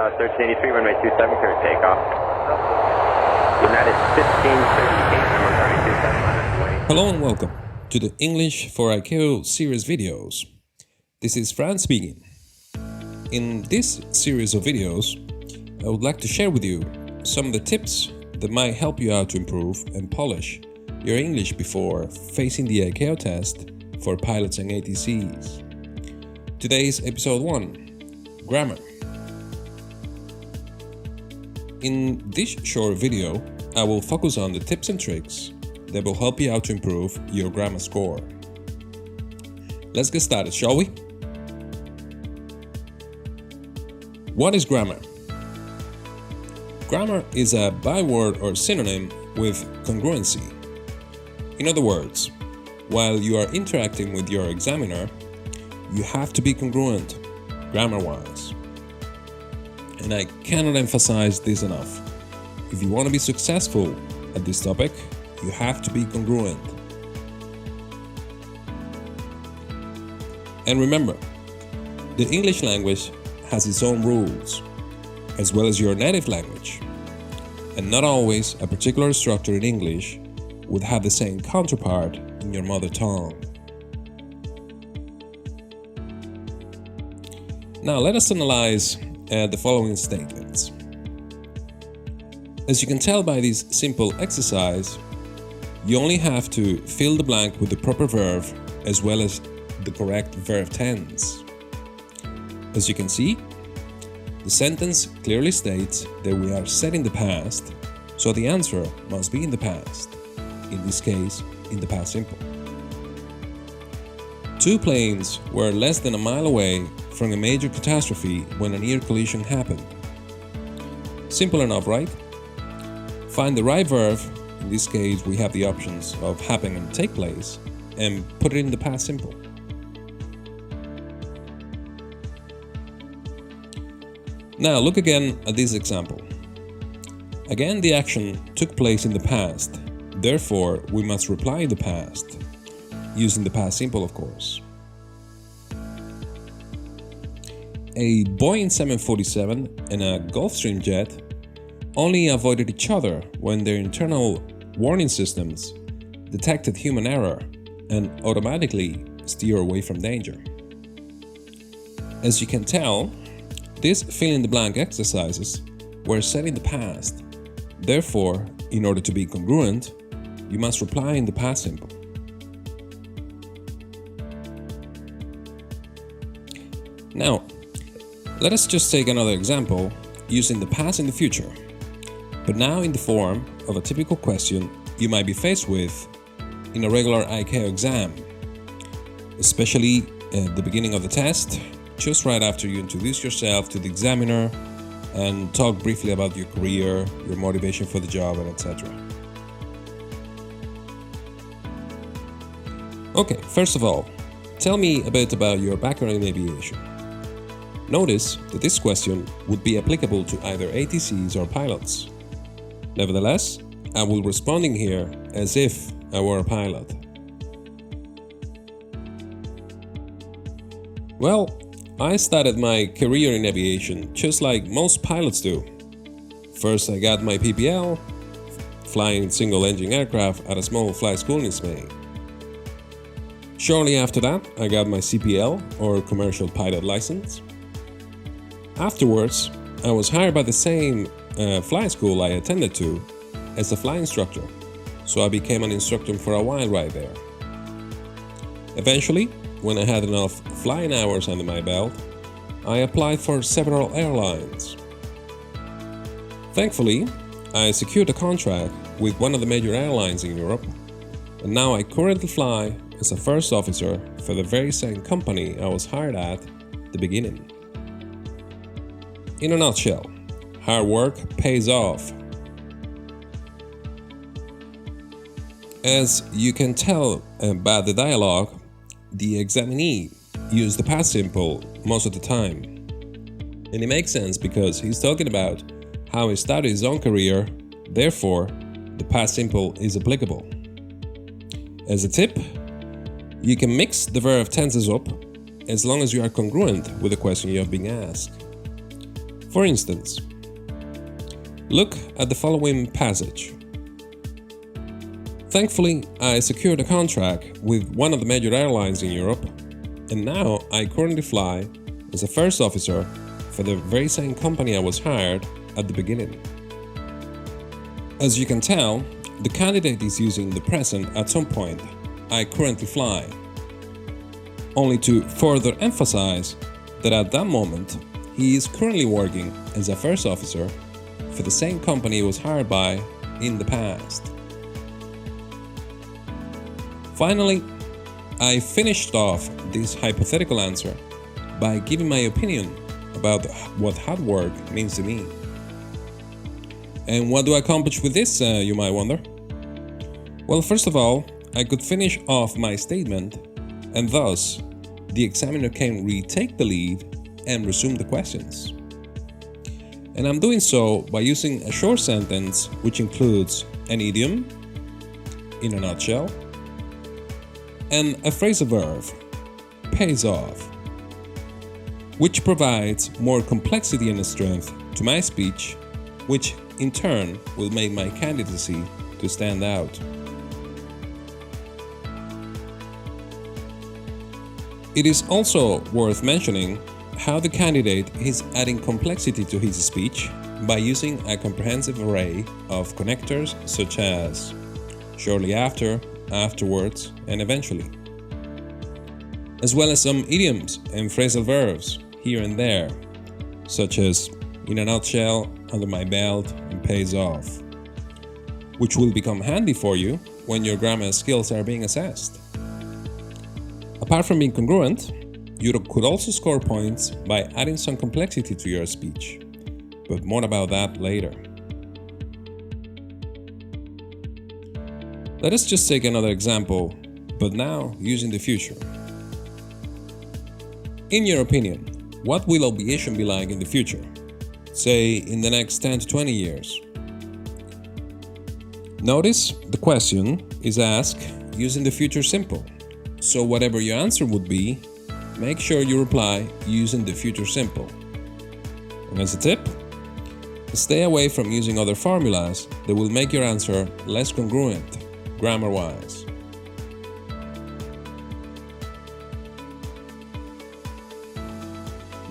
Tower 1383, runway 27, clear takeoff. United 1538, runway 27. Hello and welcome to the English for ICAO series videos. This is Fran speaking. In this series of videos, I would like to share with you some of the tips that might help you out to improve and polish your English before facing the ICAO test for pilots and ATCs. Today's episode 1, Grammar. In this short video, I will focus on the tips and tricks that will help you out to improve your grammar score. Let's get started, shall we? What is grammar? Grammar is a byword or synonym with congruency. In other words, while you are interacting with your examiner, you have to be congruent, grammar-wise. And I cannot emphasize this enough. If you want to be successful at this topic, you have to be congruent. And remember, the English language has its own rules, as well as your native language. And not always a particular structure in English would have the same counterpart in your mother tongue. Now let us analyze the following statements. As you can tell by this simple exercise, you only have to fill the blank with the proper verb as well as the correct verb tense. As you can see, the sentence clearly states that we are set in the past, so the answer must be in the past, in this case, in the past simple. Two planes were less than a mile away from a major catastrophe when a near collision happened. Simple enough, right? Find the right verb, in this case we have the options of happen and take place, and put it in the past simple. Now look again at this example. Again, the action took place in the past, therefore we must reply in the past, using the past simple of course. A Boeing 747 and a Gulfstream jet only avoided each other when their internal warning systems detected human error and automatically steer away from danger. As you can tell, these fill-in-the-blank exercises were set in the past. Therefore, in order to be congruent, you must reply in the past simple. Now, let us just take another example using the past in the future, but now in the form of a typical question you might be faced with in a regular ICAO exam, especially at the beginning of the test, just right after you introduce yourself to the examiner and talk briefly about your career, your motivation for the job, and etc. Okay, first of all, tell me a bit about your background in aviation. Notice that this question would be applicable to either ATCs or pilots. Nevertheless, I will responding here as if I were a pilot. Well, I started my career in aviation just like most pilots do. First I got my PPL, flying single-engine aircraft at a small flight school in Spain. Shortly after that, I got my CPL, or commercial pilot license. Afterwards, I was hired by the same flight school I attended to as a flying instructor, so I became an instructor for a while right there. Eventually, when I had enough flying hours under my belt, I applied for several airlines. Thankfully, I secured a contract with one of the major airlines in Europe, and now I currently fly as a first officer for the very same company I was hired at the beginning. In a nutshell, hard work pays off. As you can tell by the dialogue, the examinee used the past simple most of the time. And it makes sense because he's talking about how he started his own career, therefore the past simple is applicable. As a tip, you can mix the verb tenses up as long as you are congruent with the question you have been asked. For instance, look at the following passage. Thankfully, I secured a contract with one of the major airlines in Europe, and now I currently fly as a first officer for the very same company I was hired at the beginning. As you can tell, the candidate is using the present at some point, I currently fly, only to further emphasize that at that moment, he is currently working as a first officer for the same company he was hired by in the past. Finally, I finished off this hypothetical answer by giving my opinion about what hard work means to me. And what do I accomplish with this, you might wonder? Well, first of all, I could finish off my statement, and thus the examiner can retake the lead and resume the questions. And I'm doing so by using a short sentence which includes an idiom, in a nutshell, and a phrasal verb, pays off, which provides more complexity and strength to my speech, which in turn will make my candidacy to stand out. It is also worth mentioning how the candidate is adding complexity to his speech by using a comprehensive array of connectors such as shortly after, afterwards, and eventually, as well as some idioms and phrasal verbs here and there, such as in a nutshell, under my belt, and pays off, which will become handy for you when your grammar skills are being assessed. Apart from being congruent, you could also score points by adding some complexity to your speech, but more about that later. Let us just take another example, but now using the future. In your opinion, what will aviation be like in the future? Say in the next 10 to 20 years. Notice the question is asked using the future simple. So whatever your answer would be, make sure you reply using the future simple. And as a tip, stay away from using other formulas that will make your answer less congruent, grammar-wise.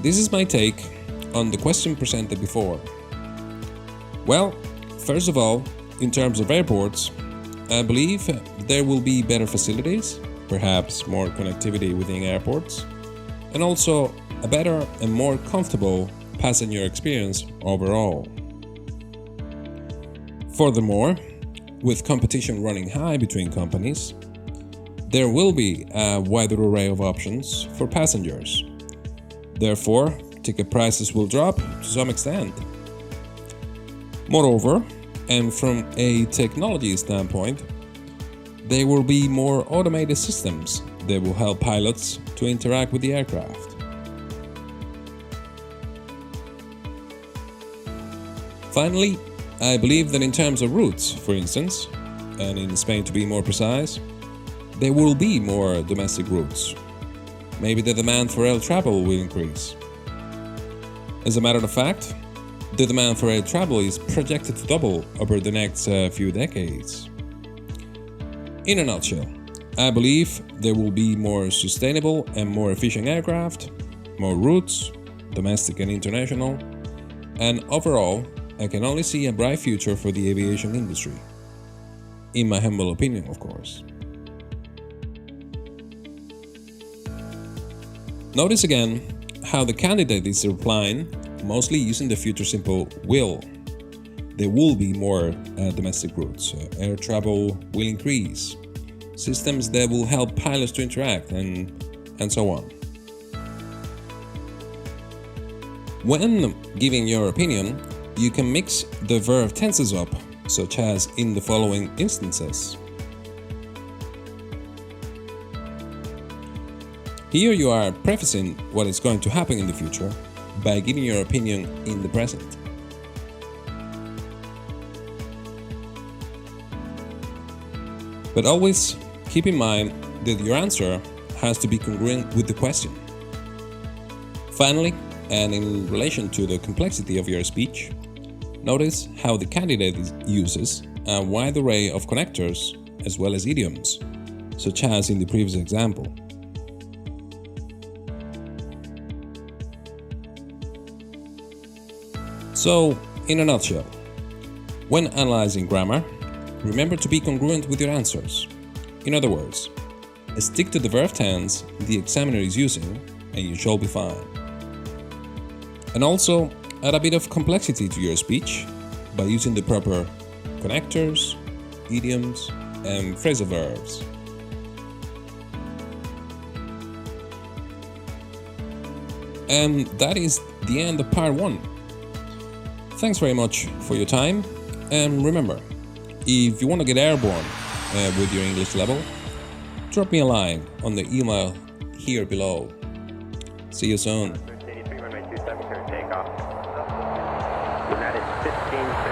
This is my take on the question presented before. Well, first of all, in terms of airports, I believe there will be better facilities, perhaps more connectivity within airports, and also a better and more comfortable passenger experience overall. Furthermore, with competition running high between companies, there will be a wider array of options for passengers. Therefore, ticket prices will drop to some extent. Moreover, and from a technology standpoint, there will be more automated systems that will help pilots to interact with the aircraft. Finally, I believe that in terms of routes, for instance, and in Spain to be more precise, there will be more domestic routes. Maybe the demand for air travel will increase. As a matter of fact, the demand for air travel is projected to double over the next few decades. In a nutshell, I believe there will be more sustainable and more efficient aircraft, more routes, domestic and international, and overall, I can only see a bright future for the aviation industry. In my humble opinion, of course. Notice again how the candidate is replying, mostly using the future simple will. There will be more domestic routes, air travel will increase, systems that will help pilots to interact, and so on. When giving your opinion, you can mix the verb tenses up, such as in the following instances. Here you are prefacing what is going to happen in the future by giving your opinion in the present. But always keep in mind that your answer has to be congruent with the question. Finally, And in relation to the complexity of your speech, notice how the candidate uses a wide array of connectors as well as idioms, such as in the previous example. So, in a nutshell, when analyzing grammar, remember to be congruent with your answers. In other words, stick to the verb tense the examiner is using and you shall be fine. And also, add a bit of complexity to your speech by using the proper connectors, idioms, and phrasal verbs. And that is the end of part 1. Thanks very much for your time, and remember, if you want to get airborne with your English level, drop me a line on the email here below. See you soon. 83 runway 27 clear takeoff. United 15.